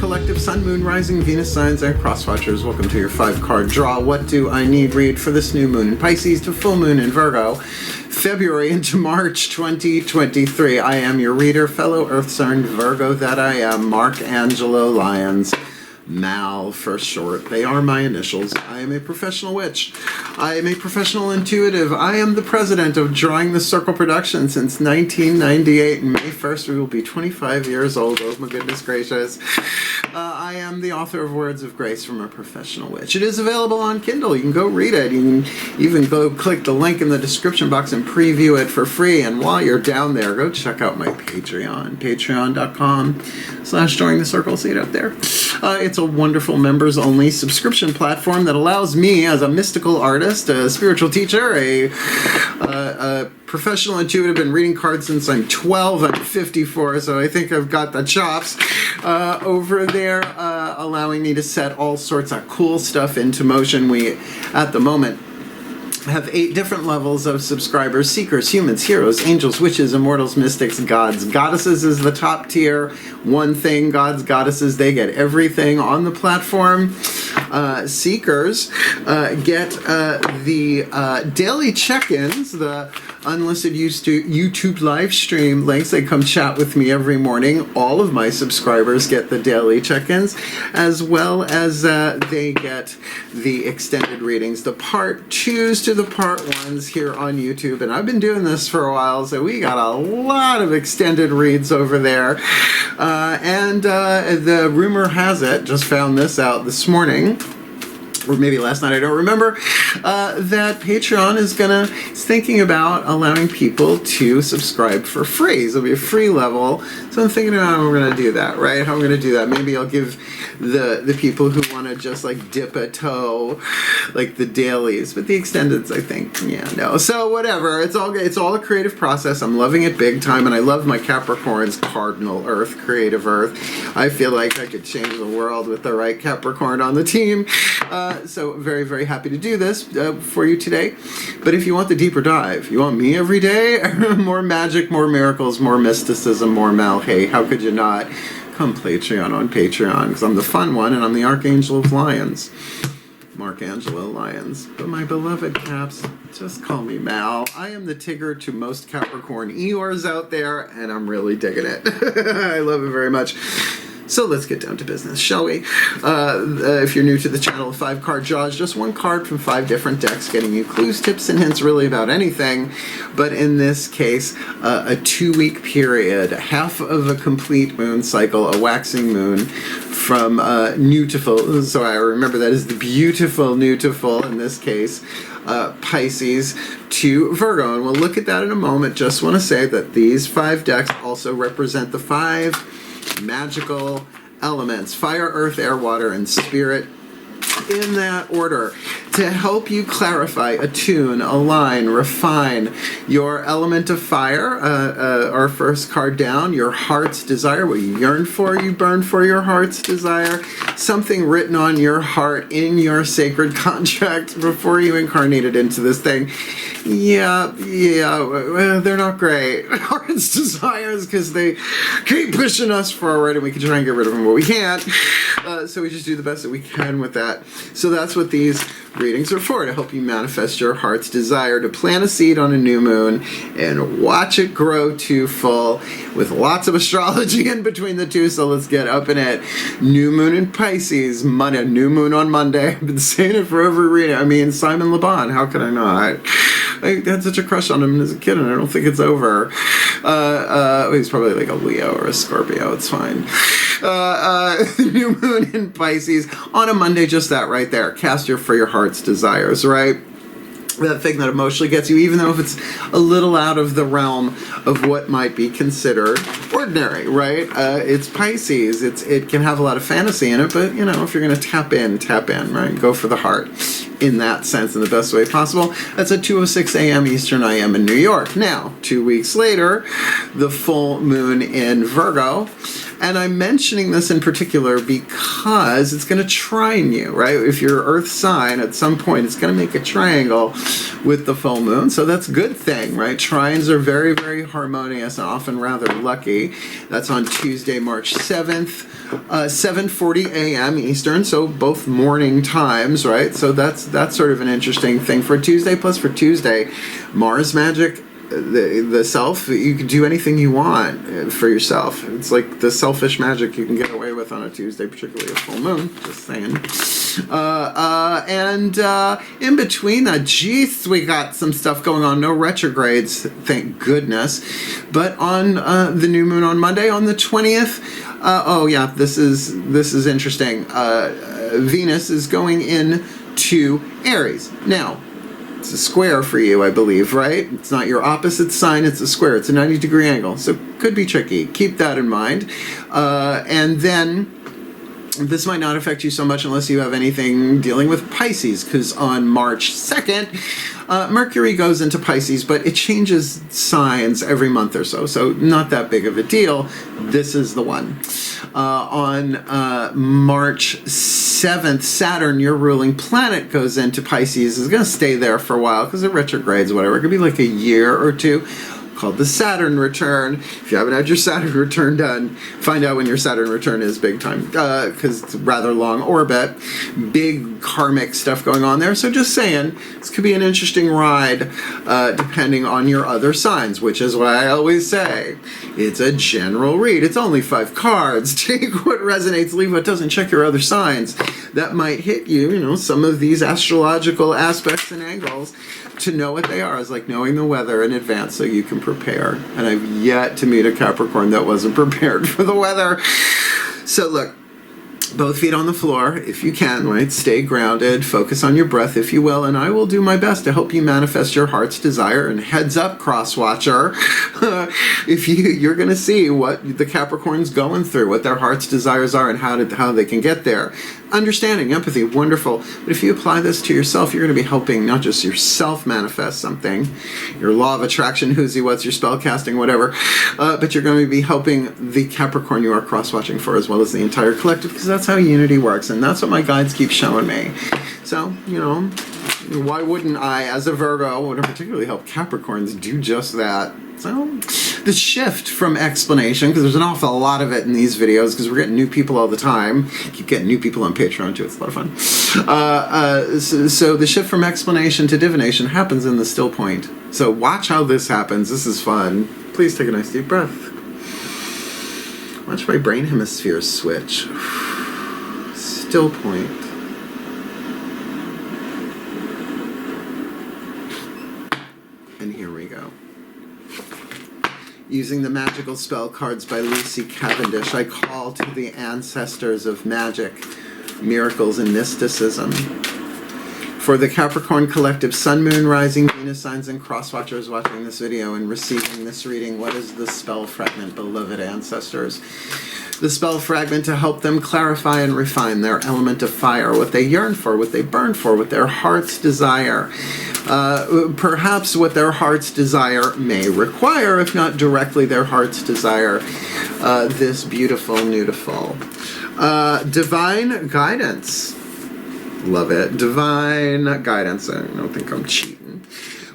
collective Sun, Moon, Rising, Venus signs, and cross-watchers. Welcome to your 5-card draw. What do I need read for this new moon in Pisces to full moon in Virgo, February into March 2023. I am your reader, fellow Earth sign Virgo that I am, Mark Angelo Lyons. Mal for short. They are my initials. I am a professional witch. I am a professional intuitive. I am the president of Drawing the Circle Production since 1998. And May 1st we will be 25 years old. Oh my goodness gracious. I am the author of Words of Grace from a Professional Witch. It is available on Kindle. You can go read it. You can even go click the link in the description box and preview it for free. And while you're down there, go check out my Patreon. Patreon.com/Drawing the Circle. See it up there. It's a wonderful members-only subscription platform that allows me, as a mystical artist, a spiritual teacher, a professional intuitive, been reading cards since I'm 12. I'm 54, so I think I've got the chops over there, allowing me to set all sorts of cool stuff into motion. We, at the moment, have 8 different levels of subscribers: seekers, humans, heroes, angels, witches, immortals, mystics, gods. Goddesses is the top tier. One thing, gods, goddesses, they get everything on the platform. Seekers get the daily check-ins, the unlisted YouTube live stream links. They come chat with me every morning. All of my subscribers get the daily check-ins, as well as they get the extended readings, the part 2s to the part 1s here on YouTube. And I've been doing this for a while, so we got a lot of extended reads over there. And the rumor has it, just found this out this morning, or maybe last night, I don't remember, that Patreon is thinking about allowing people to subscribe for free. So it'll be a free level. So I'm thinking about how we're going to do that, right? How I'm going to do that. Maybe I'll give the people who want to just like dip a toe, like the dailies, but the extendeds, I think, yeah, no. So whatever. It's all a creative process. I'm loving it big time, and I love my Capricorn's cardinal Earth, creative Earth. I feel like I could change the world with the right Capricorn on the team. So very, very happy to do this for you today. But if you want the deeper dive, you want me every day, more magic, more miracles, more mysticism, more mal. Hey, how could you not? Come Patreon on Patreon, because I'm the fun one and I'm the Archangel of Lyons. Mark Angelo Lyons. But my beloved Caps, just call me Mal. I am the Tigger to most Capricorn Eeyores out there, and I'm really digging it. I love it very much. So let's get down to business, shall we? If you're new to the channel, 5-card draws, just one card from 5 different decks, getting you clues, tips, and hints really about anything. But in this case, a 2-week period, half of a complete moon cycle, a waxing moon, from Newtiful. So I remember that is the beautiful Newtiful, in this case, Pisces to Virgo. And we'll look at that in a moment. Just want to say that these 5 decks also represent the 5 magical elements: fire, earth, air, water, and spirit, in that order, to help you clarify, attune, align, refine your element of fire. Our first card down, your heart's desire, what you yearn for, you burn for your heart's desire, something written on your heart in your sacred contract before you incarnated into this thing. Yeah, they're not great. Heart's desires, because they keep pushing us forward, and we can try and get rid of them, but we can't. So we just do the best that we can with that. So that's what these readings are for, to help you manifest your heart's desire, to plant a seed on a new moon and watch it grow to full, with lots of astrology in between the two. So let's get up in it. New moon in Pisces, Monday, new moon on Monday. I've been saying it for every reading. I mean, Simon Le Bon, how could I not? I had such a crush on him as a kid, and I don't think it's over. He's probably like a Leo or a Scorpio. It's fine. New moon in Pisces on a Monday, just that right there. Cast for your heart's desires, right? That thing that emotionally gets you, even though if it's a little out of the realm of what might be considered ordinary, right? It's Pisces. It can have a lot of fantasy in it, but you know, if you're going to tap in, right? Go for the heart in that sense, in the best way possible. That's at 2:06 a.m. Eastern. I am in New York. Now, 2 weeks later, the full moon in Virgo. And I'm mentioning this in particular because it's going to trine you, right? If you're Earth sign, at some point it's going to make a triangle with the full moon. So that's a good thing, right? Trines are very, very harmonious and often rather lucky. That's on Tuesday, March 7th. 7:40 a.m. Eastern, so both morning times, right? So that's sort of an interesting thing for Tuesday. Plus for Tuesday, Mars magic, the self, you can do anything you want for yourself. It's like the selfish magic you can get away with on a Tuesday, particularly a full moon, just saying. And in between that, geez, we got some stuff going on. No retrogrades, thank goodness. But on the new moon on Monday, on the 20th, oh yeah, this is interesting. Venus is going into Aries. Now, it's a square for you, I believe, right? It's not your opposite sign, it's a square. It's a 90-degree angle, so could be tricky. Keep that in mind. And then this might not affect you so much unless you have anything dealing with Pisces, because on March 2nd, Mercury goes into Pisces, but it changes signs every month or so, so not that big of a deal. This is the one. On March 7th, Saturn, your ruling planet, goes into Pisces. It's going to stay there for a while because it retrogrades, whatever. It could be like a year or two. Called the Saturn return. If you haven't had your Saturn return done, find out when your Saturn return is, big time, because it's a rather long orbit, big karmic stuff going on there. So just saying, this could be an interesting ride depending on your other signs, which is why I always say it's a general read. It's only 5 cards. Take what resonates, leave what doesn't. Check your other signs. That might hit you, you know, some of these astrological aspects and angles. To know what they are is like knowing the weather in advance so you can prepare. And I've yet to meet a Capricorn that wasn't prepared for the weather. So look, both feet on the floor if you can, right? Stay grounded, focus on your breath if you will, and I will do my best to help you manifest your heart's desire. And heads up, cross watcher, if you're going to see what the Capricorn's going through, what their heart's desires are and how they can get there. Understanding, empathy, wonderful. But if you apply this to yourself, you're going to be helping not just yourself manifest something, your law of attraction, who's he, what's your spell casting, whatever, but you're going to be helping the Capricorn you are cross-watching for, as well as the entire collective, because that's how unity works, and that's what my guides keep showing me. So, you know, why wouldn't I, as a Virgo, would particularly help Capricorns do just that? So, the shift from explanation, because there's an awful lot of it in these videos, because we're getting new people all the time. Keep getting new people on Patreon, too. It's a lot of fun. So the shift from explanation to divination happens in the still point. So watch how this happens. This is fun. Please take a nice deep breath. Watch my brain hemispheres switch. Still point. And here we go. Using the magical spell cards by Lucy Cavendish, I call to the ancestors of magic, miracles, and mysticism. For the Capricorn collective, Sun, Moon, Rising, Venus signs, and cross-watchers watching this video and receiving this reading, what is the spell fragment, beloved ancestors? The spell fragment to help them clarify and refine their element of fire, what they yearn for, what they burn for, what their hearts desire. Perhaps what their heart's desire may require, if not directly their heart's desire, this beautiful, beautiful. Divine guidance. Love it. Divine guidance. I don't think I'm cheating.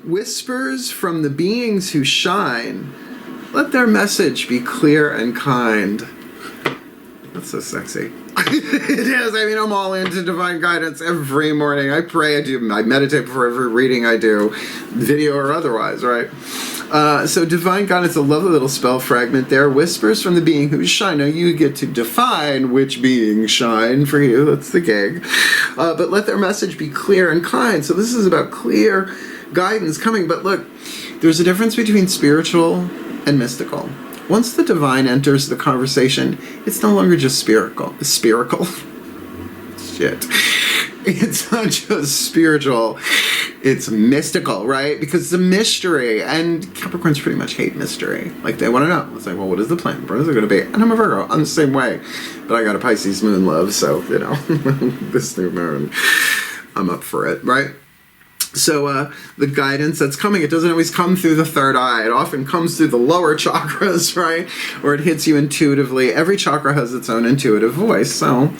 Whispers from the beings who shine. Let their message be clear and kind. That's so sexy. It is. I mean, I'm all into divine guidance every morning. I pray, I meditate before every reading I do, video or otherwise, right? So divine guidance, a lovely little spell fragment there. Whispers from the being who shine. Now you get to define which beings shine for you. That's the gig. But let their message be clear and kind. So this is about clear guidance coming. But look, there's a difference between spiritual and mystical. Once the divine enters the conversation, it's no longer just spherical. Shit. It's not just spiritual, it's mystical, right? Because it's a mystery, and Capricorns pretty much hate mystery. Like, they want to know. It's like, well, what is the plan? Where is it going to be? And I'm a Virgo. I'm the same way. But I got a Pisces moon, love, so, you know, this new moon, I'm up for it, right? So the guidance that's coming, it doesn't always come through the third eye. It often comes through the lower chakras, right? Or it hits you intuitively. Every chakra has its own intuitive voice. So,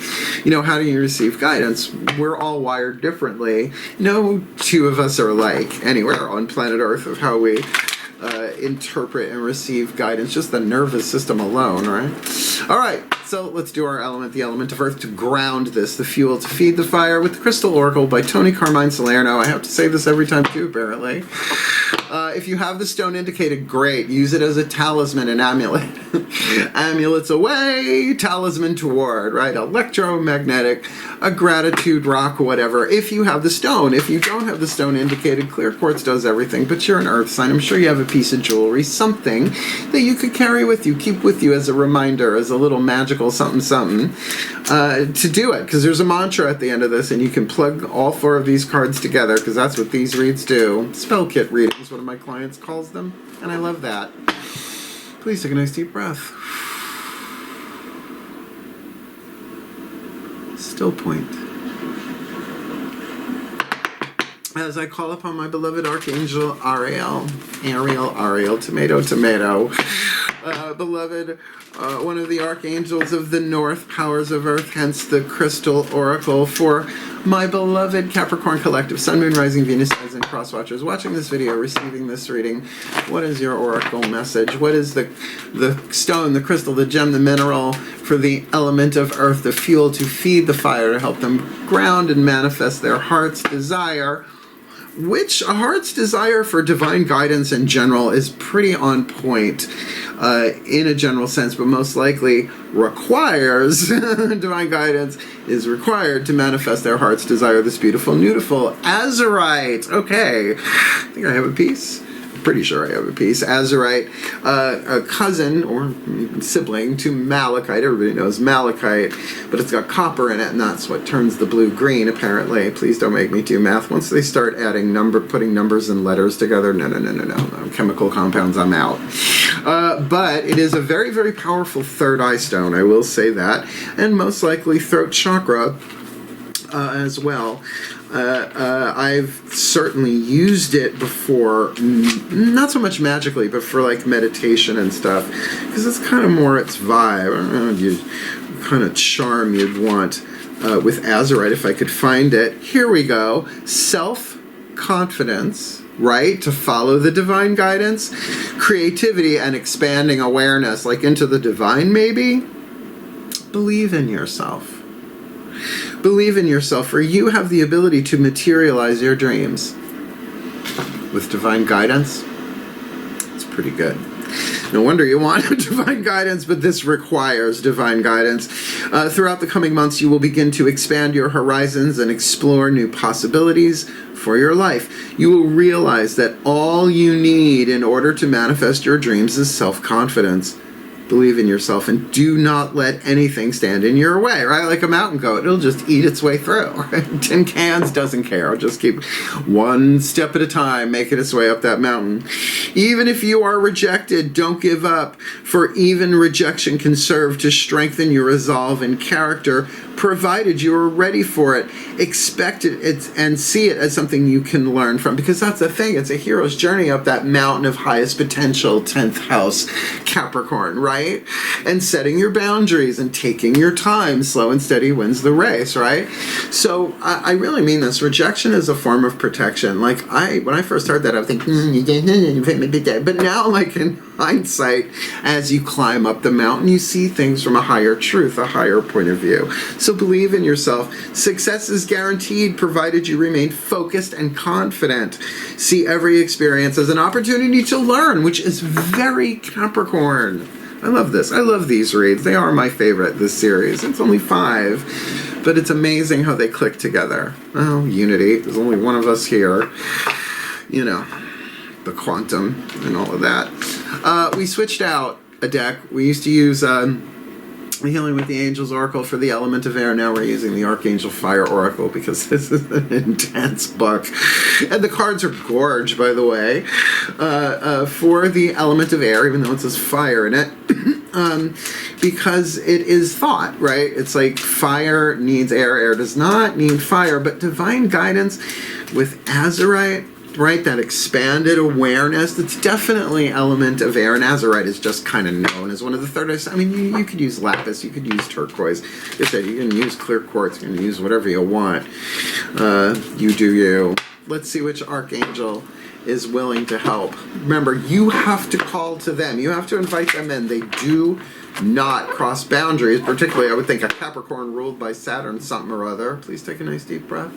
how do you receive guidance? We're all wired differently. No two of us are alike anywhere on planet Earth of how we interpret and receive guidance, just the nervous system alone, right? All right, so let's do our element, the element of earth, to ground this, the fuel to feed the fire, with the Crystal Oracle by Tony Carmine Salerno. I have to say this every time too, apparently. If you have the stone indicated, great. Use it as a talisman and amulet. Amulets away, talisman toward, right? Electromagnetic, a gratitude rock, whatever. If you have the stone. If you don't have the stone indicated, clear quartz does everything, but you're an earth sign. I'm sure you have a piece of jewelry, something that you could carry with you, keep with you as a reminder, as a little magical something to do it, because there's a mantra at the end of this, and you can plug all 4 of these cards together, because that's what these reads do. Spell kit readings, one of my clients calls them, and I love that. Please take a nice deep breath. Still point. As I call upon my beloved Archangel Ariel, tomato, beloved, one of the archangels of the north, powers of earth, hence the Crystal Oracle, for my beloved Capricorn Collective, Sun, Moon, Rising, Venus, as in cross watchers, watching this video, receiving this reading. What is your oracle message? What is the stone, the crystal, the gem, the mineral for the element of earth, the fuel to feed the fire, to help them ground and manifest their heart's desire? Which a heart's desire for divine guidance in general is pretty on point in a general sense, but most likely requires divine guidance is required to manifest their heart's desire. This beautiful, beautiful azurite. Okay, I think I have a piece. Pretty sure I have a piece. Azurite, a cousin or sibling to malachite. Everybody knows malachite, but it's got copper in it, and that's what turns the blue green, apparently. Please don't make me do math. Once they start adding putting numbers and letters together, no. Chemical compounds, I'm out. But it is a very, very powerful third eye stone, I will say that, and most likely throat chakra as well. I've certainly used it before, not so much magically, but for like meditation and stuff, because it's kind of more its vibe. I don't know, kind of charm you'd want with azurite if I could find it. Here we go. Self-confidence, right? To follow the divine guidance, creativity, and expanding awareness, like into the divine maybe. Believe in yourself. Believe in yourself, for you have the ability to materialize your dreams. With divine guidance, it's pretty good. No wonder you want divine guidance, but this requires divine guidance. Throughout the coming months, you will begin to expand your horizons and explore new possibilities for your life. You will realize that all you need in order to manifest your dreams is self-confidence. Believe in yourself and do not let anything stand in your way, right? Like a mountain goat, it'll just eat its way through. Right? Tin cans doesn't care. It'll just keep one step at a time making its way up that mountain. Even if you are rejected, don't give up, for even rejection can serve to strengthen your resolve and character, provided you are ready for it. Expect it and see it as something you can learn from, because that's the thing. It's a hero's journey up that mountain of highest potential, 10th house, Capricorn, right? And setting your boundaries and taking your time. Slow and steady wins the race, right? So I really mean this. Rejection is a form of protection. Like when I first heard that, I was thinking, but now, like in hindsight, as you climb up the mountain, you see things from a higher truth, a higher point of view. So believe in yourself. Success is guaranteed, provided you remain focused and confident. See every experience as an opportunity to learn, which is very Capricorn. I love this. I love these reads. They are my favorite, this series. It's only 5, but it's amazing how they click together. Oh, unity. There's only one of us here. You know, the quantum and all of that. We switched out a deck. We used to use Healing with the Angels Oracle for the element of air. Now we're using the Archangel Fire Oracle because this is an intense book. And the cards are gorge, by the way. For the element of air, even though it says fire in it, because it is thought, right? It's like fire needs air, air does not need fire, but divine guidance with azurite, right, that expanded awareness, that's definitely element of air, and azurite is just kind of known as one of the third eyes. I mean, you could use lapis, you could use turquoise, like I said, you can use clear quartz, you can use whatever you want. You do you. Let's see which archangel is willing to help. Remember, you have to call to them. You have to invite them in. They do not cross boundaries, particularly, I would think, a Capricorn ruled by Saturn something or other. Please take a nice deep breath.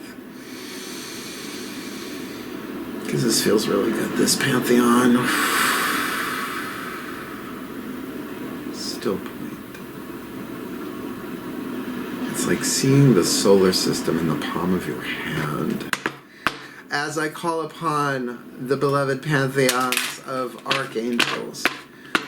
Because this feels really good, this Pantheon. Still point. It's like seeing the solar system in the palm of your hand. As I call upon the beloved pantheons of archangels,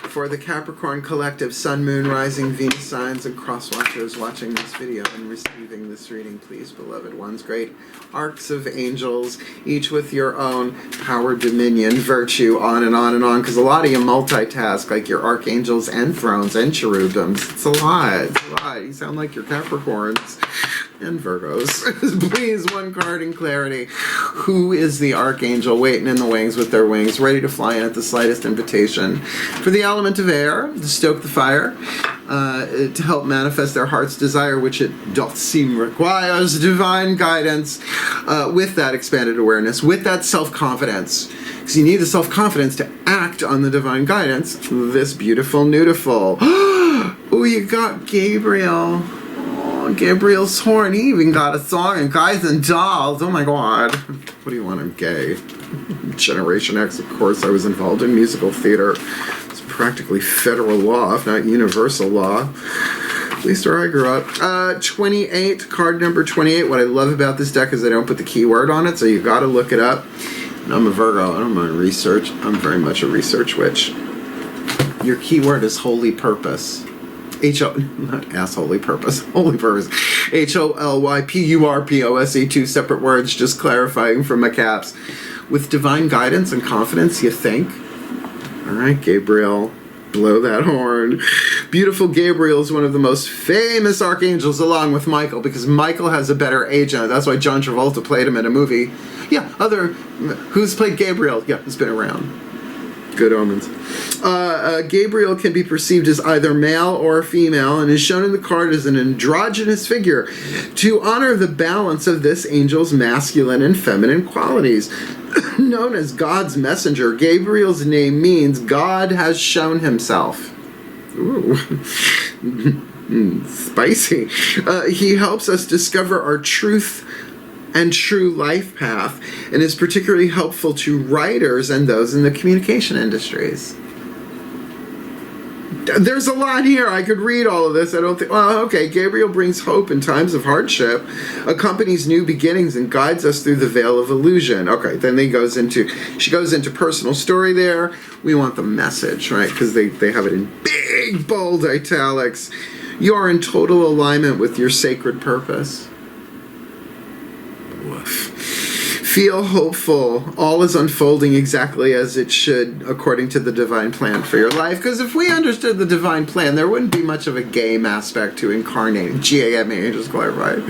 for the Capricorn collective, Sun, Moon, Rising, Venus signs, and cross-watchers watching this video and receiving this reading, please, beloved ones, great arcs of angels, each with your own power, dominion, virtue, on and on and on, because a lot of you multitask, like your archangels and thrones and cherubims. It's a lot. It's a lot. You sound like your Capricorns and Virgos. Please, one card in clarity. Who is the archangel waiting in the wings with their wings, ready to fly in at the slightest invitation? For the element of air, to stoke the fire, to help manifest their heart's desire, which it doth seem requires divine guidance, with that expanded awareness, with that self-confidence. Because you need the self-confidence to act on the divine guidance. This beautiful, beautiful. Oh, you got Gabriel. Gabriel's horn. He even got a song in Guys and Dolls. Oh my god. What do you want? I'm gay. Generation X, of course. I was involved in musical theater. It's practically federal law, if not universal law. At least where I grew up. 28, card number 28. What I love about this deck is I don't put the keyword on it, so you've got to look it up. And I'm a Virgo. I don't mind research. I'm very much a research witch. Your keyword is holy purpose. Not assholey purpose, holy purpose. HOLYPURPOSE, two separate words, just clarifying from my caps. With divine guidance and confidence, you think. All right, Gabriel, blow that horn. Beautiful Gabriel is one of the most famous archangels along with Michael, because Michael has a better agent. That's why John Travolta played him in a movie. Yeah, who's played Gabriel? Yeah, it's been around. Good omens. Gabriel can be perceived as either male or female and is shown in the card as an androgynous figure to honor the balance of this angel's masculine and feminine qualities. Known as God's messenger, Gabriel's name means God has shown himself. Ooh. Spicy. He helps us discover our truth and true life path, and is particularly helpful to writers and those in the communication industries. There's a lot here. I could read all of this. I don't think... Well, okay. Gabriel brings hope in times of hardship, accompanies new beginnings, and guides us through the veil of illusion. Okay, then she goes into personal story there. We want the message, right? Because they have it in big, bold italics. You are in total alignment with your sacred purpose. Feel hopeful. All is unfolding exactly as it should, according to the divine plan for your life. Because if we understood the divine plan, there wouldn't be much of a game aspect to incarnating. G-A-M-E, just clarify.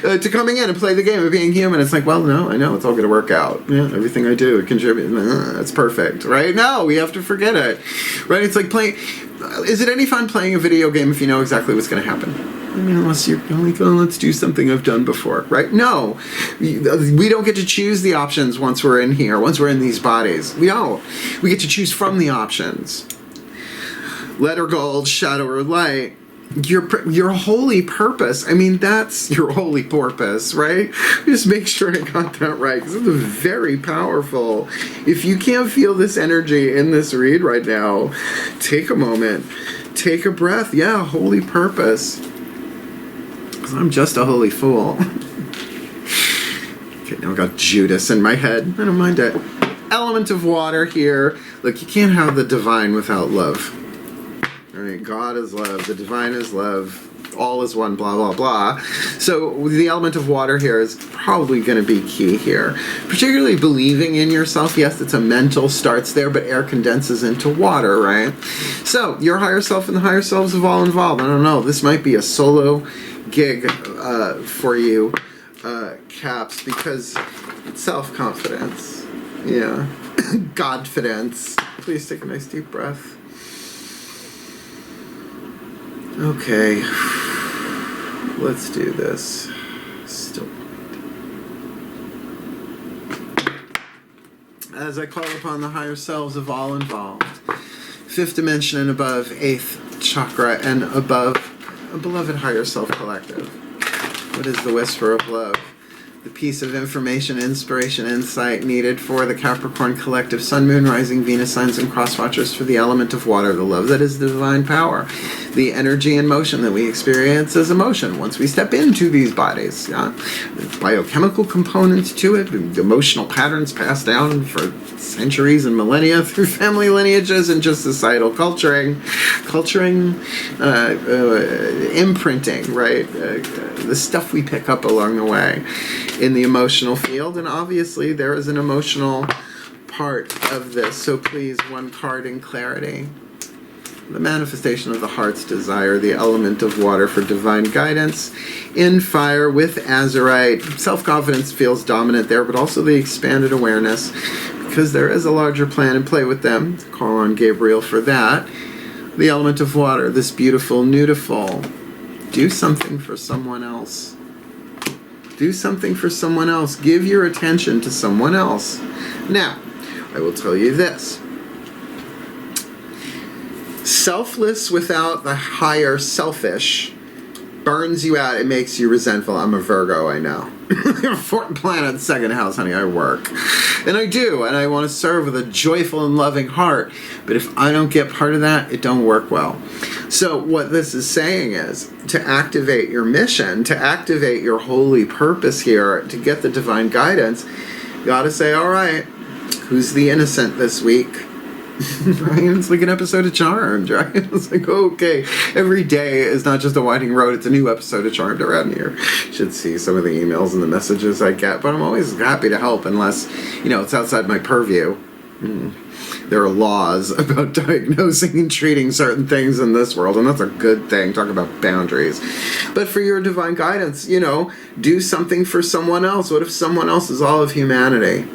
To coming in and play the game of being human. It's like, well, no, I know it's all going to work out. Yeah, everything I do, it contributes. That's perfect, right? No, we have to forget it. Right? It's like playing... Is it any fun playing a video game if you know exactly what's going to happen? I mean, unless you're like, oh, let's do something I've done before, right? No. We don't get to choose the options once we're in here, once we're in these bodies. We don't. We get to choose from the options. Letter gold, shadow or light. Your holy purpose. I mean, that's your holy porpoise, right? Just make sure I got that right, because it's very powerful. If you can't feel this energy in this read right now, take a moment. Take a breath. Yeah, holy purpose. Because I'm just a holy fool. Okay, now I got Judas in my head. I don't mind it. Element of water here. Look, you can't have the divine without love. All right, God is love. The divine is love. all is one, blah, blah, blah. So the element of water here is probably going to be key here. Particularly believing in yourself. Yes, it's a mental starts there, but air condenses into water, right? So your higher self and the higher selves of all involved. I don't know. This might be a solo gig for you, Caps, because it's self-confidence. Yeah. Godfidence. Please take a nice deep breath. Okay, let's do this. Still. As I call upon the higher selves of all involved, 5th dimension and above, 8th chakra and above, a beloved higher self collective. What is the whisper of love? The piece of information, inspiration, insight needed for the Capricorn collective, Sun, Moon, Rising, Venus signs, and cross watchers for the element of water, the love that is the divine power, the energy and motion that we experience as emotion once we step into these bodies. Yeah? Biochemical components to it, emotional patterns passed down for centuries and millennia through family lineages and just societal culturing, imprinting, right? The stuff we pick up along the way in the emotional field, and obviously there is an emotional part of this, so please, one card in clarity. The manifestation of the heart's desire, the element of water for divine guidance, in fire with azurite. Self-confidence feels dominant there, but also the expanded awareness, because there is a larger plan in play with them. Call on Gabriel for that. The element of water, this beautiful, nudiful. Do something for someone else. Do something for someone else. Give your attention to someone else. Now, I will tell you this. Selfless without the higher selfish burns you out. It makes you resentful. I'm a Virgo, I know. 4th planet, 2nd house, honey, I work. And I do, and I want to serve with a joyful and loving heart. But if I don't get part of that, it don't work well. So what this is saying is, to activate your mission, to activate your holy purpose here, to get the divine guidance, you got to say, all right, who's the innocent this week? Right? It's like an episode of Charmed, right? It's like, okay, every day is not just a winding road, it's a new episode of Charmed around here. You should see some of the emails and the messages I get, but I'm always happy to help unless, it's outside my purview. There are laws about diagnosing and treating certain things in this world, and that's a good thing. Talk about boundaries. But for your divine guidance, do something for someone else. What if someone else is all of humanity?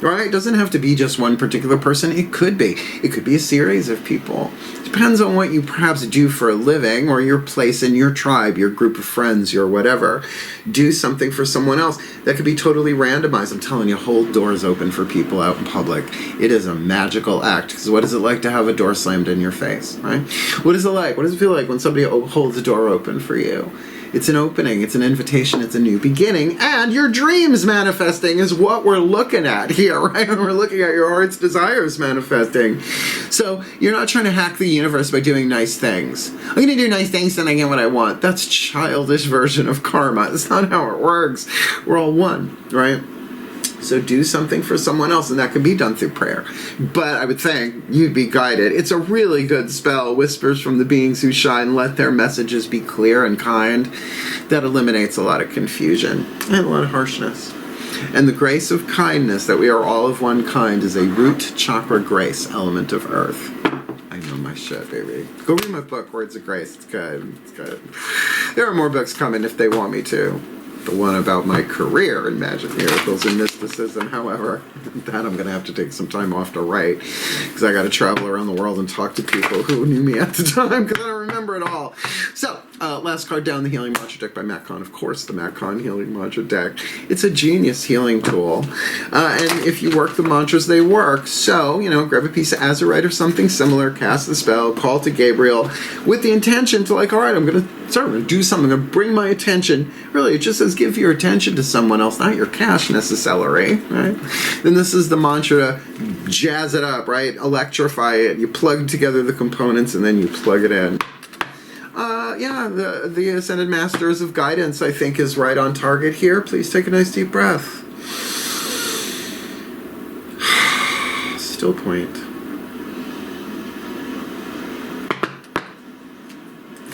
Right? It doesn't have to be just one particular person. It could be. It could be a series of people. Depends on what you perhaps do for a living, or your place in your tribe, your group of friends, your whatever. Do something for someone else. That could be totally randomized. I'm telling you, hold doors open for people out in public. It is a magical act. Because what is it like to have a door slammed in your face, right? What is it like? What does it feel like when somebody holds a door open for you? It's an opening, it's an invitation, it's a new beginning, and your dreams manifesting is what we're looking at here, right? We're looking at your heart's desires manifesting. So you're not trying to hack the universe by doing nice things. I'm going to do nice things, then I get what I want. That's a childish version of karma. That's not how it works. We're all one, right? So do something for someone else, and that can be done through prayer. But I would think you'd be guided. It's a really good spell. Whispers from the beings who shine. Let their messages be clear and kind. That eliminates a lot of confusion and a lot of harshness. And the grace of kindness, that we are all of one kind, is a root chakra grace, element of earth. I know my shit, baby. Go read my book, Words of Grace. It's good. It's good. There are more books coming if they want me to. The one about my career in magic, miracles, and mysticism. However, that I'm going to have to take some time off to write, because I got to travel around the world and talk to people who knew me at the time, because I don't remember it all. So, last card down, the Healing Mantra deck by Matt Kahn. Of course, the Matt Kahn Healing Mantra deck. It's a genius healing tool, and if you work the mantras, they work. So, grab a piece of azurite or something similar, cast the spell, call to Gabriel, with the intention to, like, all right, I'm going to do something, I'm going to bring my attention. Really, it just says give your attention to someone else, not your cash necessarily, right? Then this is the mantra to jazz it up, right? Electrify it. You plug together the components and then you plug it in. The Ascended Masters of Guidance, I think, is right on target here. Please take a nice deep breath. Still point.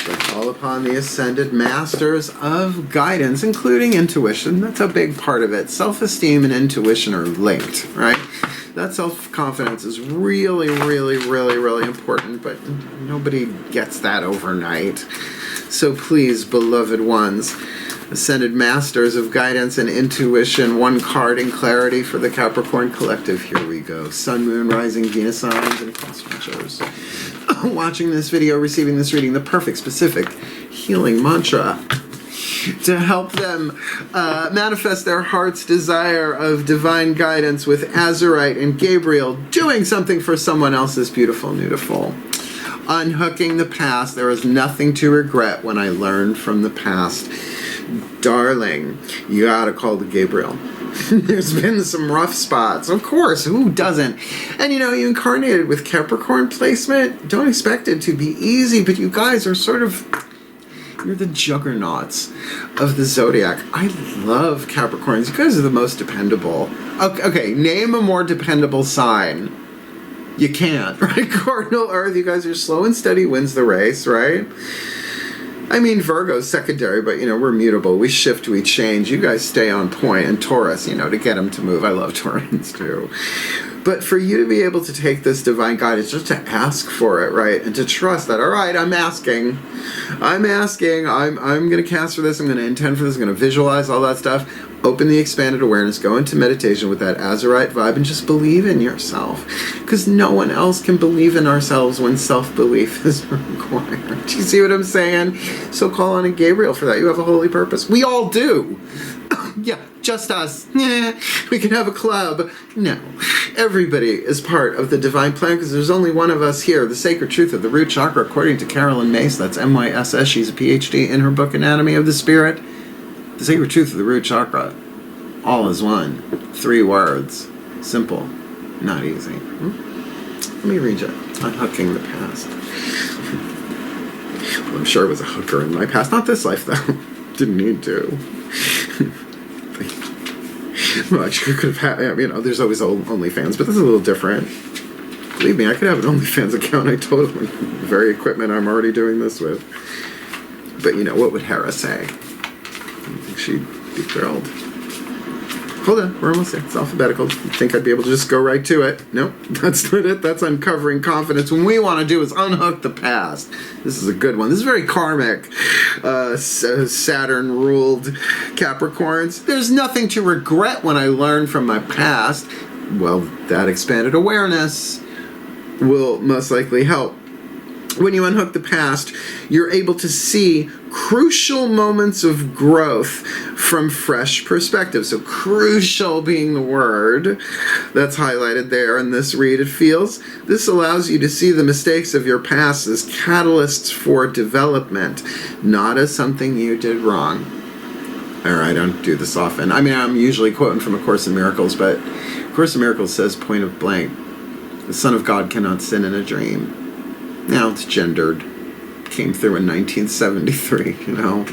So call upon the Ascended Masters of Guidance, including intuition. That's a big part of it. Self-esteem and intuition are linked, right? That self-confidence is really, really, really, really important, but nobody gets that overnight. So please, beloved ones, Ascended Masters of Guidance and Intuition, one card in clarity for the Capricorn Collective. Here we go. Sun, Moon, Rising, Venus signs, and cross watchers. Watching this video, receiving this reading, the perfect, specific healing mantra to help them manifest their heart's desire of divine guidance with Azurite and Gabriel, doing something for someone else's beautiful, beautiful. Unhooking the past. There is nothing to regret when I learned from the past. Darling, you gotta call the Gabriel. There's been some rough spots. Of course, who doesn't? And you know, you incarnated with Capricorn placement. Don't expect it to be easy, but you guys are sort of, you're the juggernauts of the zodiac. I love Capricorns. You guys are the most dependable. Okay, name a more dependable sign. You can't, right? Cardinal Earth, you guys are slow and steady, wins the race, right? I mean, Virgo's secondary, but, you know, we're mutable. We shift, we change. You guys stay on point. And Taurus, you know, to get them to move. I love Taurans, too. But for you to be able to take this divine guidance, just to ask for it, right? And to trust that, all right, I'm asking. I'm going to cast for this. I'm going to intend for this. I'm going to visualize all that stuff. Open the expanded awareness. Go into meditation with that Azurite vibe and just believe in yourself. Because no one else can believe in ourselves when self-belief is required. Do you see what I'm saying? So call on a Gabriel for that. You have a holy purpose. We all do. Yeah, just us. We can have a club. No. Everybody is part of the divine plan because there's only one of us here. The sacred truth of the root chakra, according to Carolyn Mace, that's MYSS. She's a PhD in her book, Anatomy of the Spirit. The sacred truth of the root chakra. All is one. 3 words. Simple. Not easy. Let me read you. Unhooking the past. Well, I'm sure I was a hooker in my past. Not this life, though. Didn't need to. Much could have had, you know, there's always OnlyFans, but this is a little different. Believe me, I could have an OnlyFans account. I totally, very equipment I'm already doing this with. But, you know, what would Hera say? I think she'd be thrilled. Hold on, we're almost there. It's alphabetical. You'd think I'd be able to just go right to it. Nope, that's not it. That's uncovering confidence. What we want to do is unhook the past. This is a good one. This is very karmic. Saturn-ruled Capricorns. There's nothing to regret when I learned from my past. Well, that expanded awareness will most likely help. When you unhook the past, you're able to see crucial moments of growth from fresh perspective. So crucial being the word that's highlighted there in this read, it feels. This allows you to see the mistakes of your past as catalysts for development, not as something you did wrong. I don't do this often. I mean, I'm usually quoting from A Course in Miracles, but A Course in Miracles says, point of blank, the Son of God cannot sin in a dream. Now it's gendered. Came through in 1973, you know.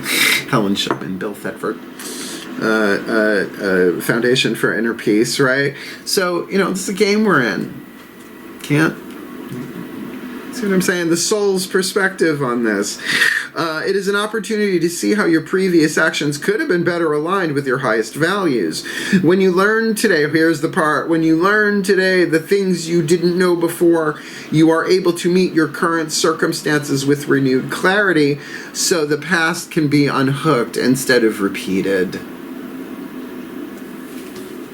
Helen Shipman, Bill Thetford. Foundation for Inner Peace, right? So, you know, this is a game we're in. Can't see what I'm saying? The soul's perspective on this. It is an opportunity to see how your previous actions could have been better aligned with your highest values. When you learn today, here's the part, when you learn today the things you didn't know before, you are able to meet your current circumstances with renewed clarity, so the past can be unhooked instead of repeated.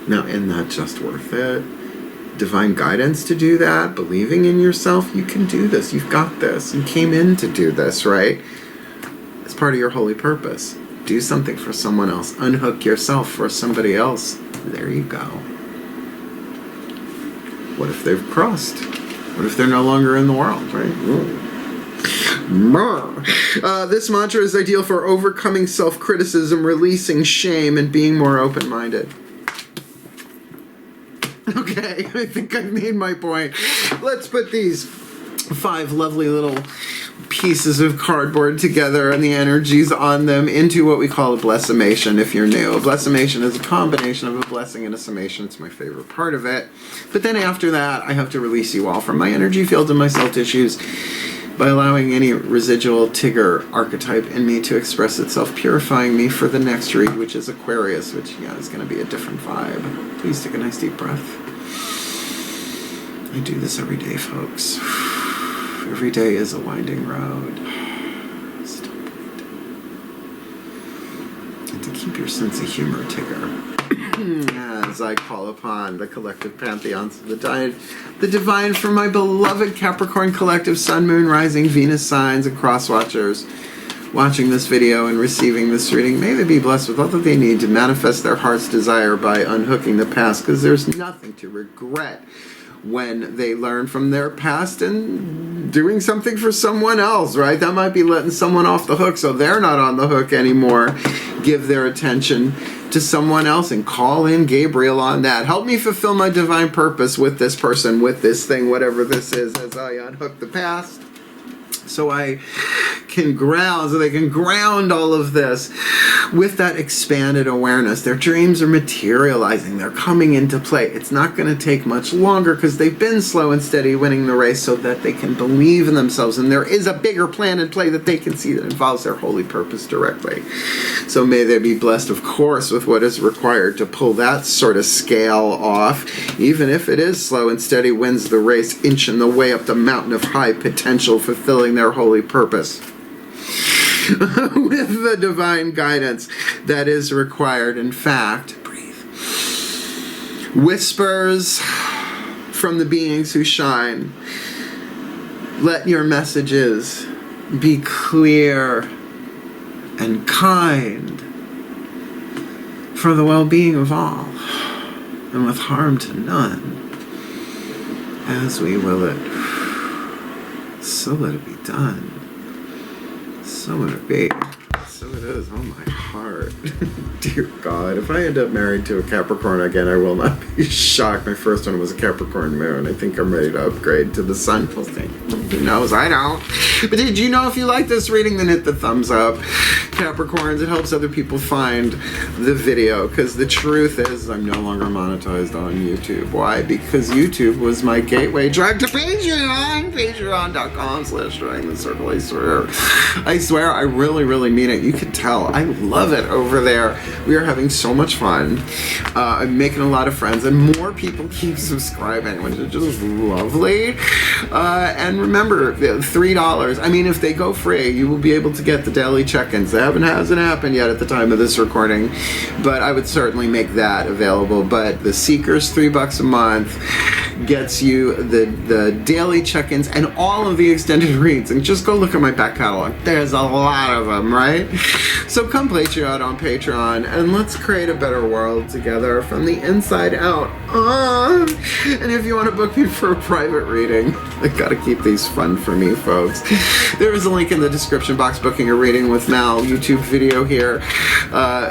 Now, isn't that just worth it? Divine guidance to do that, believing in yourself, you can do this, you've got this, you came in to do this, right? It's part of your holy purpose. Do something for someone else, unhook yourself for somebody else. There you go. What if they've crossed? What if they're no longer in the world, right? This mantra is ideal for overcoming self-criticism, releasing shame, and being more open-minded. Okay, I think I've made my point. Let's put these 5 lovely little pieces of cardboard together and the energies on them into what we call a blessimation if you're new. A blessimation is a combination of a blessing and a summation. It's my favorite part of it. But then after that, I have to release you all from my energy field and my cell tissues by allowing any residual Tigger archetype in me to express itself, purifying me for the next read, which is Aquarius, which is going to be a different vibe. Please take a nice deep breath. I do this every day, folks. Every day is a winding road. Stop it. And to keep your sense of humor, Tigger, as I call upon the collective pantheons of the divine for my beloved Capricorn collective Sun, Moon, Rising, Venus signs, and cross-watchers watching this video and receiving this reading. May they be blessed with all that they need to manifest their heart's desire by unhooking the past, because there's nothing to regret when they learn from their past and doing something for someone else, right? That might be letting someone off the hook so they're not on the hook anymore. Give their attention to someone else and call in Gabriel on that. Help me fulfill my divine purpose with this person, with this thing, whatever this is, as I unhook the past. So I can ground, so they can ground all of this with that expanded awareness. Their dreams are materializing. They're coming into play. It's not going to take much longer because they've been slow and steady winning the race, so that they can believe in themselves. And there is a bigger plan in play that they can see that involves their holy purpose directly. So may they be blessed, of course, with what is required to pull that sort of scale off. Even if it is slow and steady wins the race, inching the way up the mountain of high potential, fulfilling their holy purpose. With the divine guidance that is required. In fact, breathe. Whispers from the beings who shine. Let your messages be clear and kind for the well-being of all, and with harm to none. As we will it, so let it be done. So would it be. So it is. Oh, my heart. Dear God, if I end up married to a Capricorn again, I will not be shocked. My first one was a Capricorn moon. I think I'm ready to upgrade to the Sun. We'll see. Who knows? I don't. But did you know, if you like this reading, then hit the thumbs up. Capricorns, it helps other people find the video, because the truth is I'm no longer monetized on YouTube. Why? Because YouTube was my gateway drug to Patreon. Patreon.com/DrawingTheCircle. I swear, I really, really mean it. You can tell. I love it over there. We are having so much fun. I'm making a lot of friends, and more people keep subscribing, which is just lovely. And remember, $3. I mean, if they go free, you will be able to get the daily check-ins. That hasn't happened yet at the time of this recording, but I would certainly make that available. But the Seekers, $3 a month, gets you the daily check-ins and all of the extended reads. And just go look at my back catalog. There's a lot of them, right? So come play you out on Patreon, and let's create a better world together from the inside out. And if you want to book me for a private reading, I gotta keep these fun for me, folks. There is a link in the description box. Booking a reading with Mal YouTube video here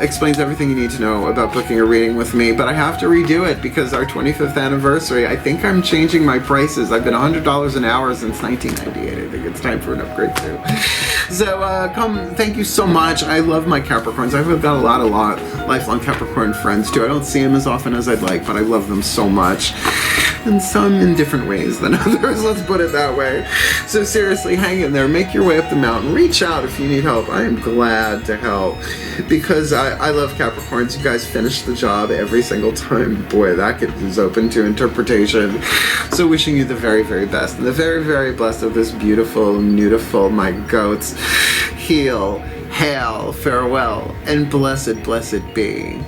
explains everything you need to know about booking a reading with me, but I have to redo it because our 25th anniversary, I think I'm changing my prices. I've been $100 an hour since 1998. I think it's time for an upgrade too. So come, thank you so much. I love my Capricorns. I've got a lot of lifelong Capricorn friends too. I don't see them as often as I'd like, but I love them so much. And some in different ways than others, let's put it that way. So seriously, hang in there, make your way up the mountain, reach out if you need help. I am glad to help, because I love Capricorns. You guys finish the job every single time. Boy, that is open to interpretation. So wishing you the very, very best, and the very, very blessed of this beautiful, beautiful, my goats. Heal, hail, farewell, and blessed, blessed be.